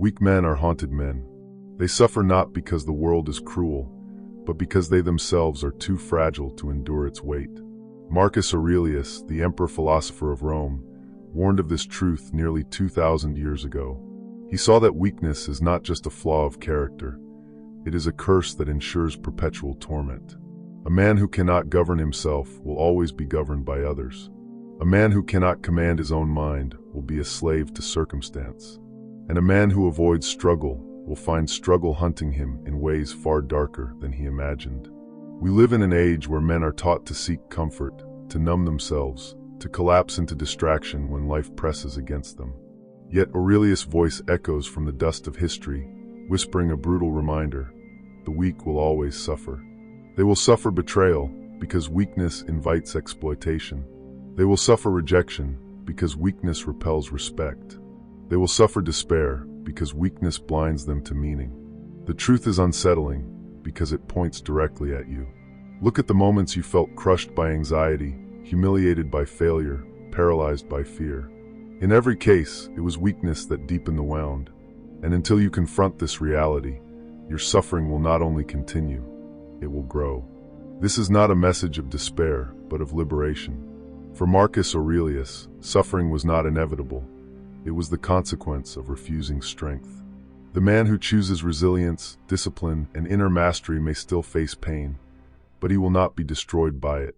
Weak men are haunted men. They suffer not because the world is cruel, but because they themselves are too fragile to endure its weight. Marcus Aurelius, the emperor philosopher of Rome, warned of this truth nearly 2,000 years ago. He saw that weakness is not just a flaw of character, it is a curse that ensures perpetual torment. A man who cannot govern himself will always be governed by others. A man who cannot command his own mind will be a slave to circumstance. And a man who avoids struggle will find struggle hunting him in ways far darker than he imagined. We live in an age where men are taught to seek comfort, to numb themselves, to collapse into distraction when life presses against them. Yet Aurelius' voice echoes from the dust of history, whispering a brutal reminder: the weak will always suffer. They will suffer betrayal because weakness invites exploitation. They will suffer rejection because weakness repels respect. They will suffer despair because weakness blinds them to meaning. The truth is unsettling because it points directly at you. Look at the moments you felt crushed by anxiety, humiliated by failure, paralyzed by fear. In every case, it was weakness that deepened the wound. And until you confront this reality, your suffering will not only continue, it will grow. This is not a message of despair, but of liberation. For Marcus Aurelius, suffering was not inevitable. It was the consequence of refusing strength. The man who chooses resilience, discipline, and inner mastery may still face pain, but he will not be destroyed by it.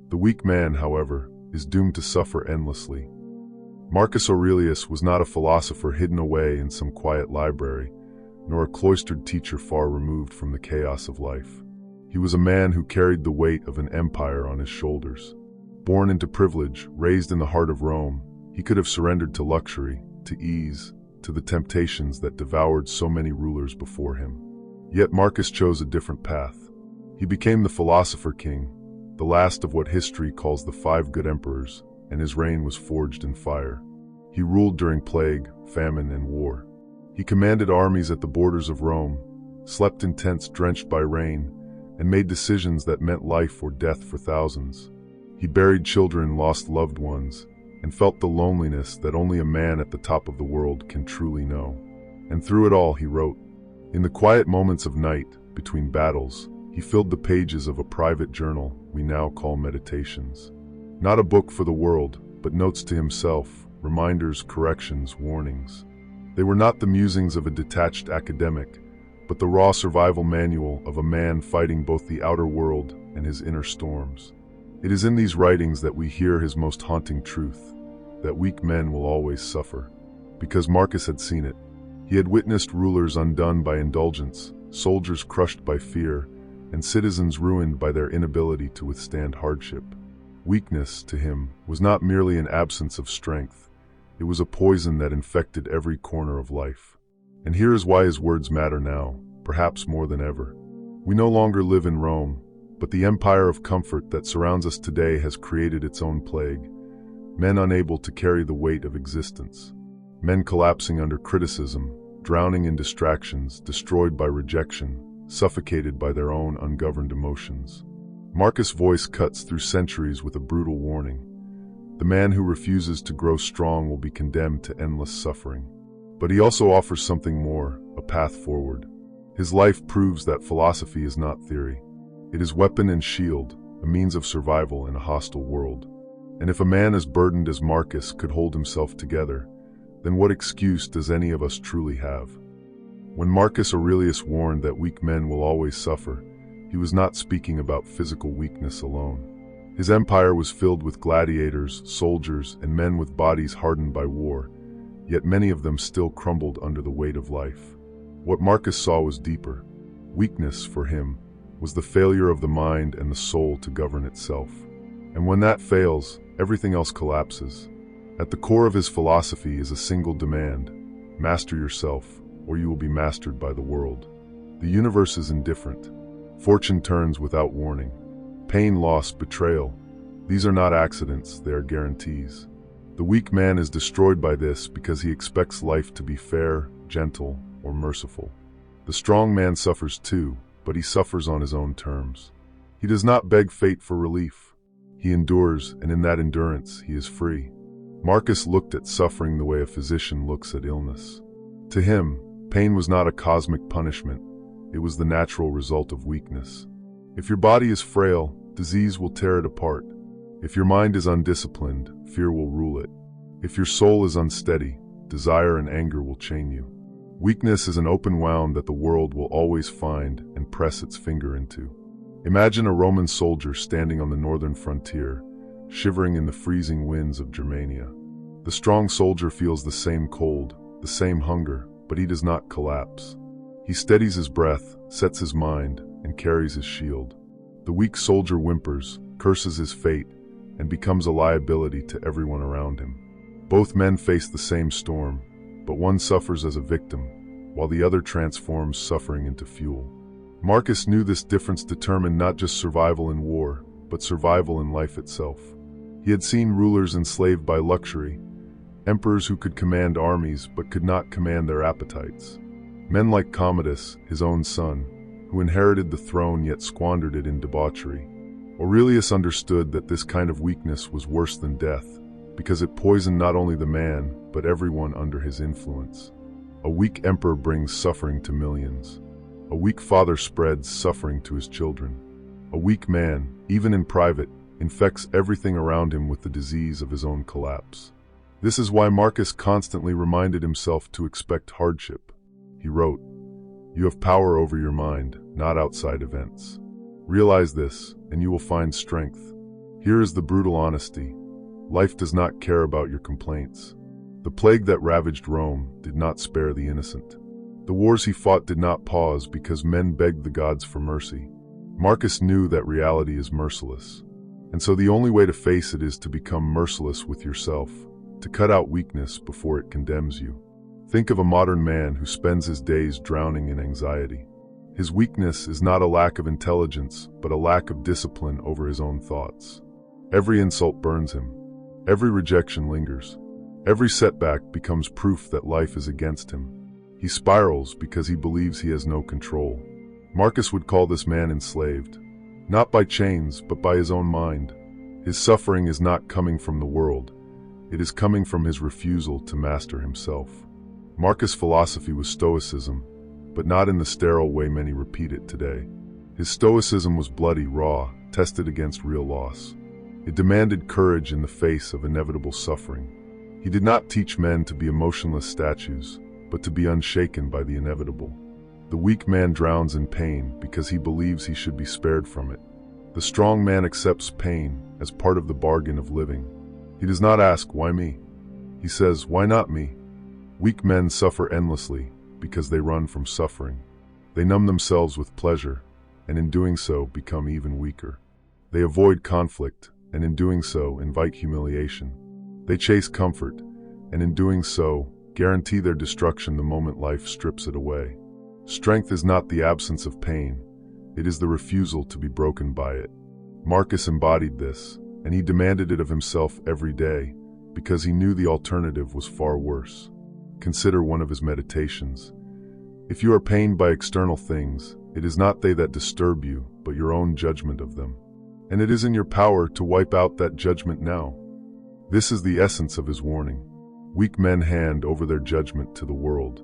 The weak man, however, is doomed to suffer endlessly. Marcus Aurelius was not a philosopher hidden away in some quiet library, nor a cloistered teacher far removed from the chaos of life. He was a man who carried the weight of an empire on his shoulders. Born into privilege, raised in the heart of Rome, he could have surrendered to luxury, to ease, to the temptations that devoured so many rulers before him. Yet Marcus chose a different path. He became the philosopher king, the last of what history calls the 5 good emperors, and his reign was forged in fire. He ruled during plague, famine, and war. He commanded armies at the borders of Rome, slept in tents drenched by rain, and made decisions that meant life or death for thousands. He buried children, lost loved ones, and felt the loneliness that only a man at the top of the world can truly know. And through it all, he wrote. In the quiet moments of night, between battles, he filled the pages of a private journal we now call Meditations. Not a book for the world, but notes to himself, reminders, corrections, warnings. They were not the musings of a detached academic, but the raw survival manual of a man fighting both the outer world and his inner storms. It is in these writings that we hear his most haunting truth, that weak men will always suffer. Because Marcus had seen it. He had witnessed rulers undone by indulgence, soldiers crushed by fear, and citizens ruined by their inability to withstand hardship. Weakness, to him, was not merely an absence of strength. It was a poison that infected every corner of life. And here is why his words matter now, perhaps more than ever. We no longer live in Rome, but the empire of comfort that surrounds us today has created its own plague. Men unable to carry the weight of existence. Men collapsing under criticism, drowning in distractions, destroyed by rejection, suffocated by their own ungoverned emotions. Marcus' voice cuts through centuries with a brutal warning. The man who refuses to grow strong will be condemned to endless suffering. But he also offers something more, a path forward. His life proves that philosophy is not theory. It is weapon and shield, a means of survival in a hostile world. And if a man as burdened as Marcus could hold himself together, then what excuse does any of us truly have? When Marcus Aurelius warned that weak men will always suffer, he was not speaking about physical weakness alone. His empire was filled with gladiators, soldiers, and men with bodies hardened by war, yet many of them still crumbled under the weight of life. What Marcus saw was deeper. Weakness, for him, was the failure of the mind and the soul to govern itself. And when that fails, everything else collapses. At the core of his philosophy is a single demand: master yourself, or you will be mastered by the world. The universe is indifferent. Fortune turns without warning. Pain, loss, betrayal. These are not accidents, they are guarantees. The weak man is destroyed by this because he expects life to be fair, gentle, or merciful. The strong man suffers too, but he suffers on his own terms. He does not beg fate for relief. He endures, and in that endurance, he is free. Marcus looked at suffering the way a physician looks at illness. To him, Pain was not a cosmic punishment, it was the natural result of weakness. If your body is frail, disease will tear it apart. If your mind is undisciplined, fear will rule it. If your soul is unsteady, desire and anger will chain you. Weakness is an open wound that the world will always find and press its finger into. Imagine a Roman soldier standing on the northern frontier, shivering in the freezing winds of Germania. The strong soldier feels the same cold, the same hunger, but he does not collapse. He steadies his breath, sets his mind, and carries his shield. The weak soldier whimpers, curses his fate, and becomes a liability to everyone around him. Both men face the same storm, but one suffers as a victim, while the other transforms suffering into fuel. Marcus knew this difference determined not just survival in war, but survival in life itself. He had seen rulers enslaved by luxury, emperors who could command armies but could not command their appetites. Men like Commodus, his own son, who inherited the throne yet squandered it in debauchery. Aurelius understood that this kind of weakness was worse than death, because it poisoned not only the man, but everyone under his influence. A weak emperor brings suffering to millions. A weak father spreads suffering to his children. A weak man, even in private, infects everything around him with the disease of his own collapse. This is why Marcus constantly reminded himself to expect hardship. He wrote, "You have power over your mind, not outside events. Realize this, and you will find strength." Here is the brutal honesty. Life does not care about your complaints. The plague that ravaged Rome did not spare the innocent. The wars he fought did not pause because men begged the gods for mercy. Marcus knew that reality is merciless. And so the only way to face it is to become merciless with yourself, to cut out weakness before it condemns you. Think of a modern man who spends his days drowning in anxiety. His weakness is not a lack of intelligence, but a lack of discipline over his own thoughts. Every insult burns him. Every rejection lingers. Every setback becomes proof that life is against him. He spirals because he believes he has no control. Marcus would call this man enslaved, not by chains, but by his own mind. His suffering is not coming from the world. It is coming from his refusal to master himself. Marcus' philosophy was stoicism, but not in the sterile way many repeat it today. His stoicism was bloody, raw, tested against real loss. It demanded courage in the face of inevitable suffering. He did not teach men to be emotionless statues, but to be unshaken by the inevitable. The weak man drowns in pain because he believes he should be spared from it. The strong man accepts pain as part of the bargain of living. He does not ask, "Why me?" He says, "Why not me?" Weak men suffer endlessly because they run from suffering. They numb themselves with pleasure, and in doing so become even weaker. They avoid conflict, and in doing so invite humiliation. They chase comfort, and in doing so guarantee their destruction the moment life strips it away. Strength is not the absence of pain, it is the refusal to be broken by it. Marcus embodied this, and he demanded it of himself every day, because he knew the alternative was far worse. Consider one of his meditations. If you are pained by external things, it is not they that disturb you, but your own judgment of them. And it is in your power to wipe out that judgment now. This is the essence of his warning. Weak men hand over their judgment to the world.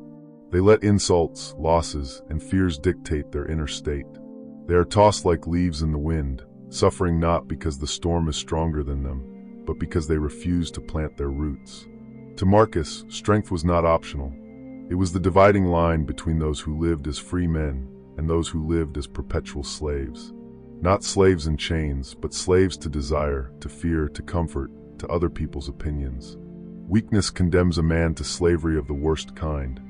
They let insults, losses, and fears dictate their inner state. They are tossed like leaves in the wind, suffering not because the storm is stronger than them, but because they refuse to plant their roots. To Marcus, strength was not optional. It was the dividing line between those who lived as free men and those who lived as perpetual slaves. Not slaves in chains, but slaves to desire, to fear, to comfort, to other people's opinions. Weakness condemns a man to slavery of the worst kind,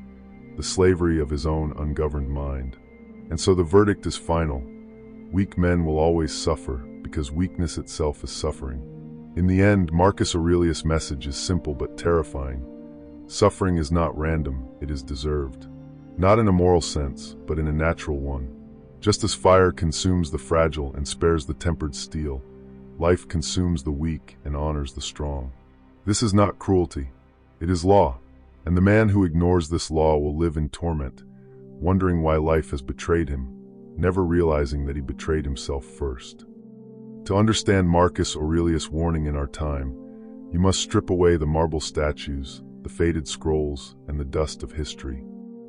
the slavery of his own ungoverned mind. And so the verdict is final. Weak men will always suffer, because weakness itself is suffering. In the end, Marcus Aurelius' message is simple but terrifying. Suffering is not random, it is deserved. Not in a moral sense, but in a natural one. Just as fire consumes the fragile and spares the tempered steel, life consumes the weak and honors the strong. This is not cruelty, it is law. And the man who ignores this law will live in torment, wondering why life has betrayed him, never realizing that he betrayed himself first. To understand Marcus Aurelius' warning in our time, you must strip away the marble statues, the faded scrolls, and the dust of history.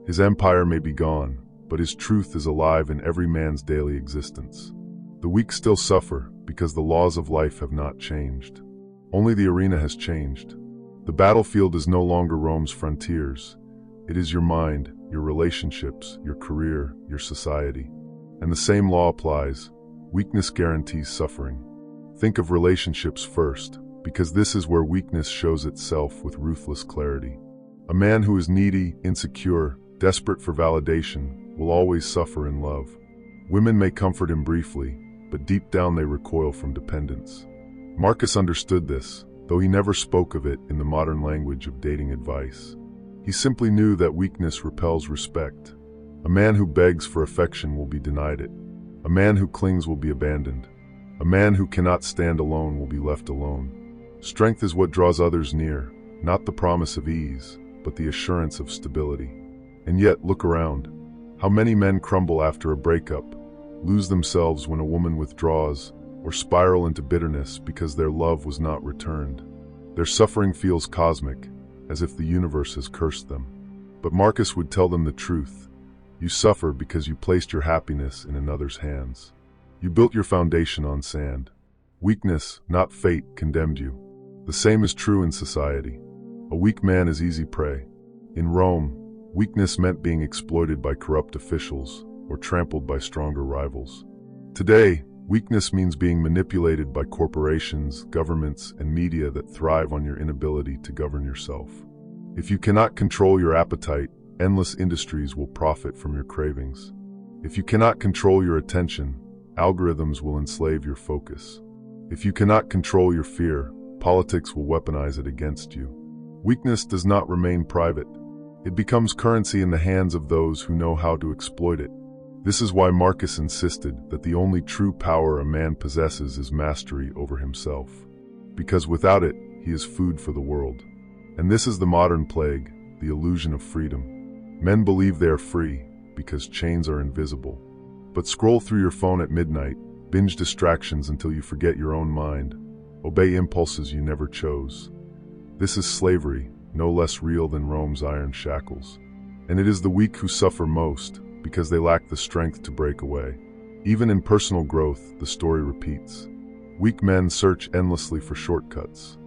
His empire may be gone, but his truth is alive in every man's daily existence. The weak still suffer because the laws of life have not changed. Only the arena has changed. The battlefield is no longer Rome's frontiers. It is your mind, your relationships, your career, your society. And the same law applies. Weakness guarantees suffering. Think of relationships first, because this is where weakness shows itself with ruthless clarity. A man who is needy, insecure, desperate for validation, will always suffer in love. Women may comfort him briefly, but deep down they recoil from dependence. Marcus understood this, though he never spoke of it in the modern language of dating advice. He simply knew that weakness repels respect. A man who begs for affection will be denied it. A man who clings will be abandoned. A man who cannot stand alone will be left alone. Strength is what draws others near, not the promise of ease, but the assurance of stability. And yet, look around. How many men crumble after a breakup, lose themselves when a woman withdraws, or spiral into bitterness because their love was not returned. Their suffering feels cosmic, as if the universe has cursed them. But Marcus would tell them the truth. You suffer because you placed your happiness in another's hands. You built your foundation on sand. Weakness, not fate, condemned you. The same is true in society. A weak man is easy prey. In Rome, weakness meant being exploited by corrupt officials or trampled by stronger rivals. Today, weakness means being manipulated by corporations, governments, and media that thrive on your inability to govern yourself. If you cannot control your appetite, endless industries will profit from your cravings. If you cannot control your attention, algorithms will enslave your focus. If you cannot control your fear, politics will weaponize it against you. Weakness does not remain private. It becomes currency in the hands of those who know how to exploit it. This is why Marcus insisted that the only true power a man possesses is mastery over himself. Because without it, he is food for the world. And this is the modern plague, the illusion of freedom. Men believe they are free because chains are invisible. But scroll through your phone at midnight, binge distractions until you forget your own mind, obey impulses you never chose. This is slavery, no less real than Rome's iron shackles. And it is the weak who suffer most, because they lack the strength to break away. Even in personal growth, the story repeats. Weak men search endlessly for shortcuts.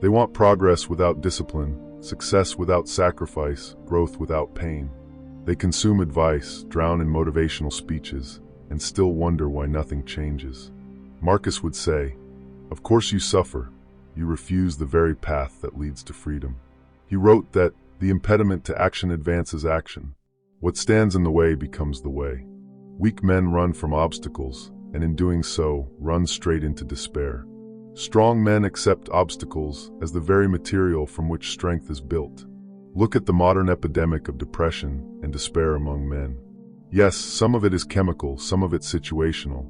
They want progress without discipline, success without sacrifice, growth without pain. They consume advice, drown in motivational speeches, and still wonder why nothing changes. Marcus would say, "Of course you suffer. You refuse the very path that leads to freedom." He wrote that the impediment to action advances action. What stands in the way becomes the way. Weak men run from obstacles, and in doing so, run straight into despair. Strong men accept obstacles as the very material from which strength is built. Look at the modern epidemic of depression and despair among men. Yes, some of it is chemical, some of it situational,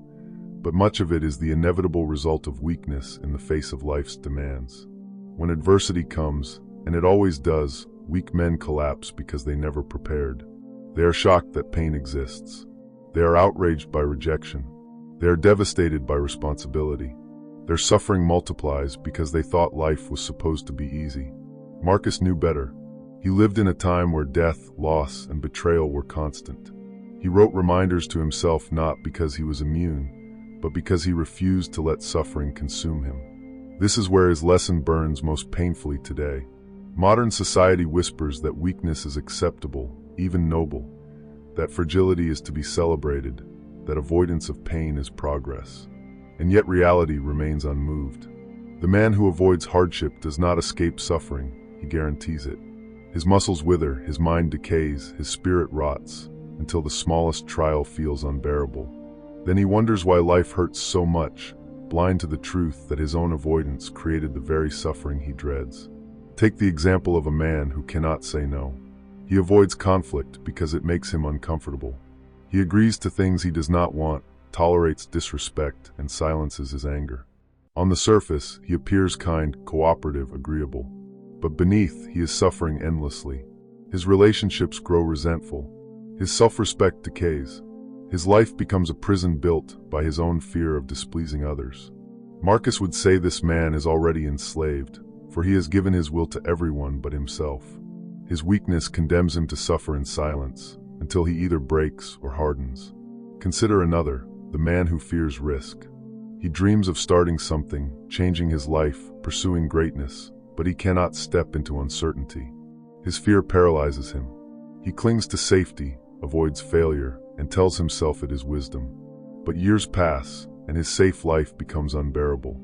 but much of it is the inevitable result of weakness in the face of life's demands. When adversity comes, and it always does, weak men collapse because they never prepared. They are shocked that pain exists. They are outraged by rejection. They are devastated by responsibility. Their suffering multiplies because they thought life was supposed to be easy. Marcus knew better. He lived in a time where death, loss, and betrayal were constant. He wrote reminders to himself not because he was immune, but because he refused to let suffering consume him. This is where his lesson burns most painfully today. Modern society whispers that weakness is acceptable, even noble, that fragility is to be celebrated, that avoidance of pain is progress. And yet reality remains unmoved. The man who avoids hardship does not escape suffering, he guarantees it. His muscles wither, his mind decays, his spirit rots, until the smallest trial feels unbearable. Then he wonders why life hurts so much, blind to the truth that his own avoidance created the very suffering he dreads. Take the example of a man who cannot say no. He avoids conflict because it makes him uncomfortable. He agrees to things he does not want, tolerates disrespect, and silences his anger. On the surface, he appears kind, cooperative, agreeable. But beneath, he is suffering endlessly. His relationships grow resentful. His self-respect decays. His life becomes a prison built by his own fear of displeasing others. Marcus would say this man is already enslaved, for he has given his will to everyone but himself. His weakness condemns him to suffer in silence, until he either breaks or hardens. Consider another, the man who fears risk. He dreams of starting something, changing his life, pursuing greatness, but he cannot step into uncertainty. His fear paralyzes him. He clings to safety, avoids failure, and tells himself it is wisdom. But years pass, and his safe life becomes unbearable.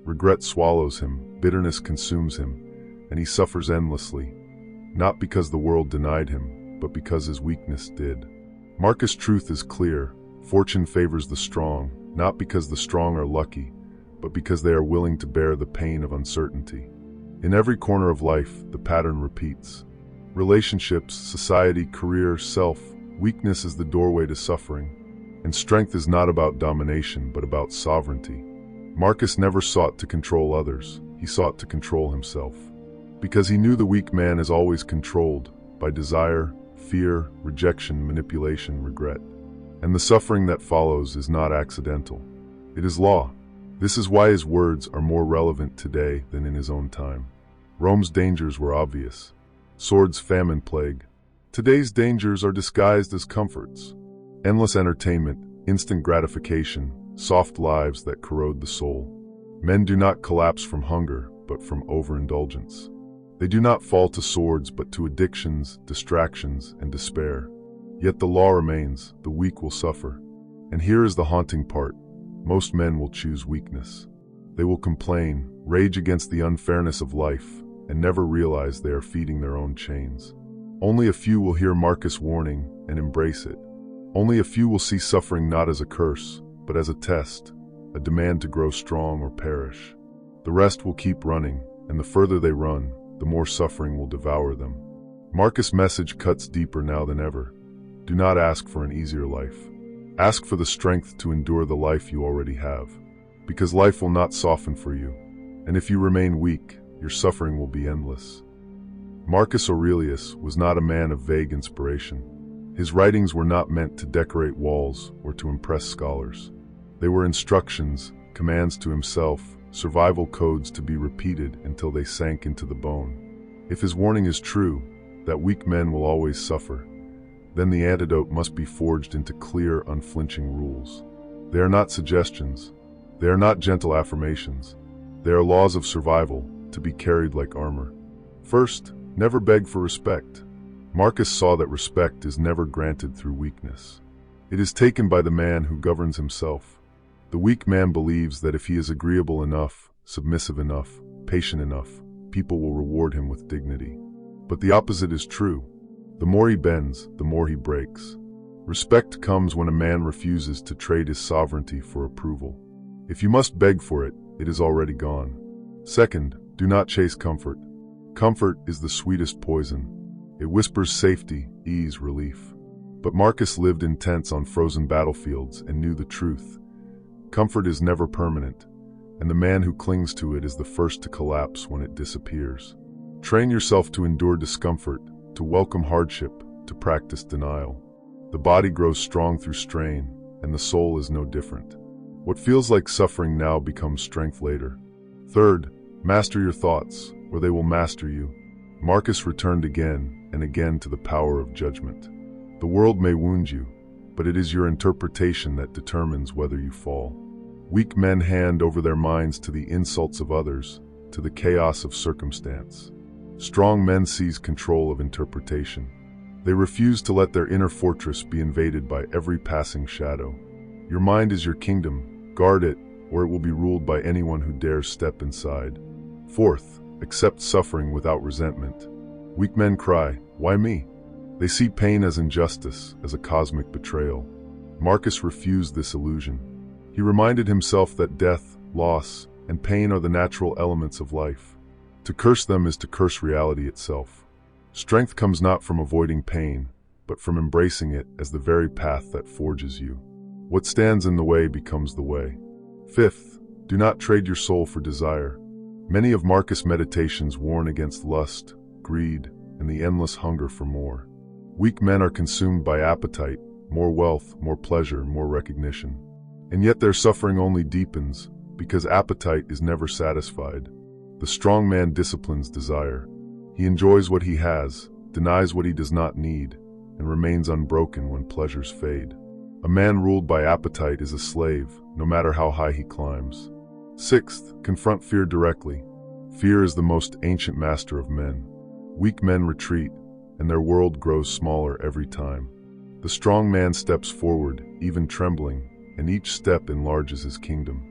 Regret swallows him, bitterness consumes him, and he suffers endlessly, not because the world denied him, but because his weakness did. Marcus' truth is clear. Fortune favors the strong, not because the strong are lucky, but because they are willing to bear the pain of uncertainty. In every corner of life, the pattern repeats. Relationships, society, career, self, weakness is the doorway to suffering, and strength is not about domination, but about sovereignty. Marcus never sought to control others, he sought to control himself. Because he knew the weak man is always controlled by desire, fear, rejection, manipulation, regret. And the suffering that follows is not accidental. It is law. This is why his words are more relevant today than in his own time. Rome's dangers were obvious. Swords, famine, plague. Today's dangers are disguised as comforts. Endless entertainment, instant gratification, soft lives that corrode the soul. Men do not collapse from hunger, but from overindulgence. They do not fall to swords, but to addictions, distractions, and despair. Yet the law remains, the weak will suffer. And here is the haunting part. Most men will choose weakness. They will complain, rage against the unfairness of life, and never realize they are feeding their own chains. Only a few will hear Marcus' warning and embrace it. Only a few will see suffering not as a curse, but as a test, a demand to grow strong or perish. The rest will keep running, and the further they run, the more suffering will devour them. Marcus' message cuts deeper now than ever. Do not ask for an easier life. Ask for the strength to endure the life you already have, because life will not soften for you, and if you remain weak, your suffering will be endless. Marcus Aurelius was not a man of vague inspiration. His writings were not meant to decorate walls or to impress scholars. They were instructions, commands to himself, survival codes to be repeated until they sank into the bone. If his warning is true, that weak men will always suffer, then the antidote must be forged into clear, unflinching rules. They are not suggestions. They are not gentle affirmations. They are laws of survival, to be carried like armor. First, never beg for respect. Marcus saw that respect is never granted through weakness. It is taken by the man who governs himself. The weak man believes that if he is agreeable enough, submissive enough, patient enough, people will reward him with dignity. But the opposite is true. The more he bends, the more he breaks. Respect comes when a man refuses to trade his sovereignty for approval. If you must beg for it, it is already gone. Second, do not chase comfort. Comfort is the sweetest poison. It whispers safety, ease, relief. But Marcus lived in tents on frozen battlefields and knew the truth. Comfort is never permanent, and the man who clings to it is the first to collapse when it disappears. Train yourself to endure discomfort, to welcome hardship, to practice denial. The body grows strong through strain, and the soul is no different. What feels like suffering now becomes strength later. Third, master your thoughts, or they will master you. Marcus returned again and again to the power of judgment. The world may wound you, but it is your interpretation that determines whether you fall. Weak men hand over their minds to the insults of others, to the chaos of circumstance. Strong men seize control of interpretation. They refuse to let their inner fortress be invaded by every passing shadow. Your mind is your kingdom. Guard it, or it will be ruled by anyone who dares step inside. Fourth, accept suffering without resentment. Weak men cry, "Why me?" They see pain as injustice, as a cosmic betrayal. Marcus refused this illusion. He reminded himself that death, loss, and pain are the natural elements of life. To curse them is to curse reality itself. Strength comes not from avoiding pain, but from embracing it as the very path that forges you. What stands in the way becomes the way. Fifth, do not trade your soul for desire. Many of Marcus' meditations warn against lust, greed, and the endless hunger for more. Weak men are consumed by appetite, more wealth, more pleasure, more recognition. And yet their suffering only deepens, because appetite is never satisfied. The strong man disciplines desire. He enjoys what he has, denies what he does not need, and remains unbroken when pleasures fade. A man ruled by appetite is a slave, no matter how high he climbs. Sixth, confront fear directly. Fear is the most ancient master of men. Weak men retreat, and their world grows smaller every time. The strong man steps forward, even trembling, and each step enlarges his kingdom.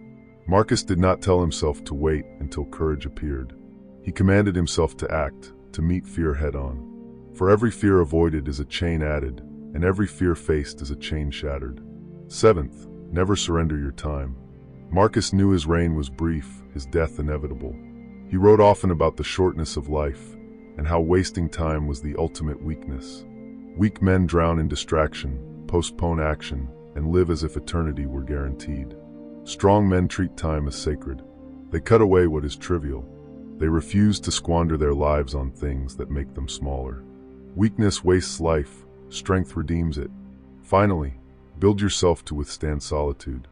Marcus did not tell himself to wait until courage appeared. He commanded himself to act, to meet fear head-on. For every fear avoided is a chain added, and every fear faced is a chain shattered. Seventh, never surrender your time. Marcus knew his reign was brief, his death inevitable. He wrote often about the shortness of life, and how wasting time was the ultimate weakness. Weak men drown in distraction, postpone action, and live as if eternity were guaranteed. Strong men treat time as sacred. They cut away what is trivial. They refuse to squander their lives on things that make them smaller. Weakness wastes life, strength redeems it. Finally, build yourself to withstand solitude.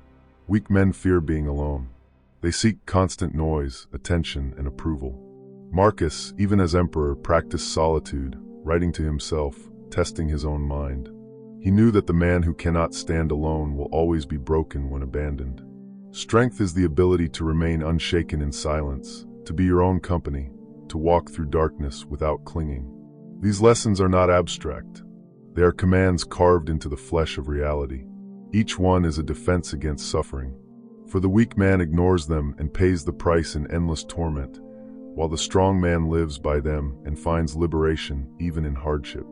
Weak men fear being alone. They seek constant noise, attention, and approval. Marcus, even as emperor, practiced solitude, writing to himself, testing his own mind. He knew that the man who cannot stand alone will always be broken when abandoned. Strength is the ability to remain unshaken in silence, to be your own company, to walk through darkness without clinging. These lessons are not abstract. They are commands carved into the flesh of reality. Each one is a defense against suffering. For the weak man ignores them and pays the price in endless torment, while the strong man lives by them and finds liberation even in hardship.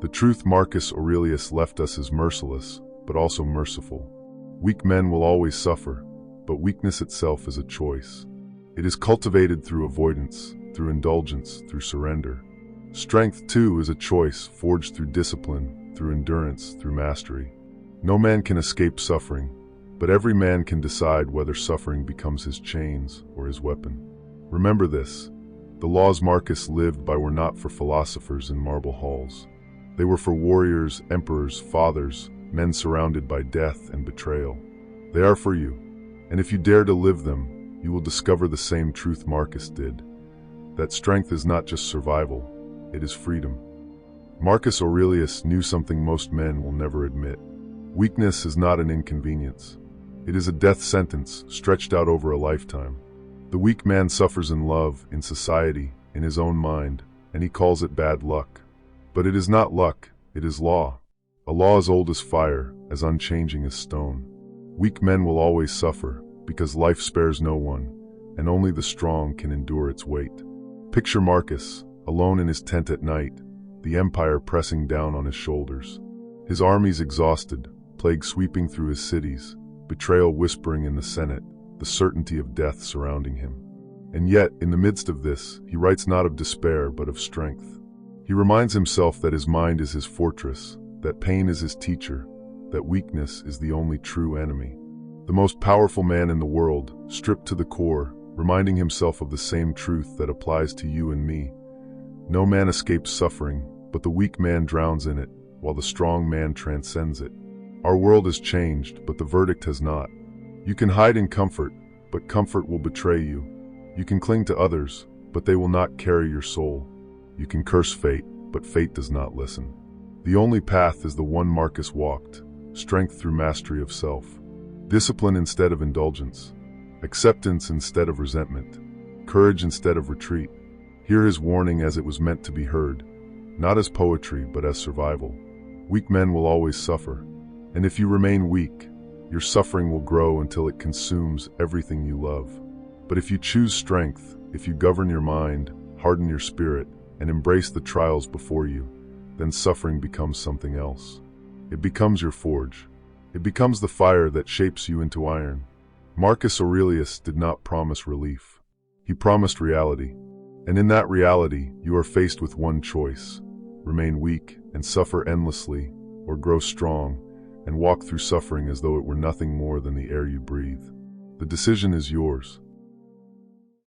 The truth Marcus Aurelius left us is merciless, but also merciful. Weak men will always suffer, but weakness itself is a choice. It is cultivated through avoidance, through indulgence, through surrender. Strength, too, is a choice forged through discipline, through endurance, through mastery. No man can escape suffering, but every man can decide whether suffering becomes his chains or his weapon. Remember this: the laws Marcus lived by were not for philosophers in marble halls. They were for warriors, emperors, fathers, men surrounded by death and betrayal. They are for you, and if you dare to live them, you will discover the same truth Marcus did, that strength is not just survival, it is freedom. Marcus Aurelius knew something most men will never admit. Weakness is not an inconvenience. It is a death sentence stretched out over a lifetime. The weak man suffers in love, in society, in his own mind, and he calls it bad luck. But it is not luck, it is law. A law as old as fire, as unchanging as stone. Weak men will always suffer, because life spares no one, and only the strong can endure its weight. Picture Marcus, alone in his tent at night, the empire pressing down on his shoulders. His armies exhausted, plague sweeping through his cities, betrayal whispering in the Senate, the certainty of death surrounding him. And yet, in the midst of this, he writes not of despair but of strength. He reminds himself that his mind is his fortress, that pain is his teacher, that weakness is the only true enemy. The most powerful man in the world, stripped to the core, reminding himself of the same truth that applies to you and me. No man escapes suffering, but the weak man drowns in it, while the strong man transcends it. Our world has changed, but the verdict has not. You can hide in comfort, but comfort will betray you. You can cling to others, but they will not carry your soul. You can curse fate, but fate does not listen. The only path is the one Marcus walked, strength through mastery of self, discipline instead of indulgence, acceptance instead of resentment, courage instead of retreat. Hear his warning as it was meant to be heard, not as poetry but as survival. Weak men will always suffer, and if you remain weak, your suffering will grow until it consumes everything you love. But if you choose strength, if you govern your mind, harden your spirit, and embrace the trials before you, then suffering becomes something else. It becomes your forge. It becomes the fire that shapes you into iron. Marcus Aurelius did not promise relief. He promised reality. And in that reality, you are faced with one choice: remain weak and suffer endlessly, or grow strong and walk through suffering as though it were nothing more than the air you breathe. The decision is yours.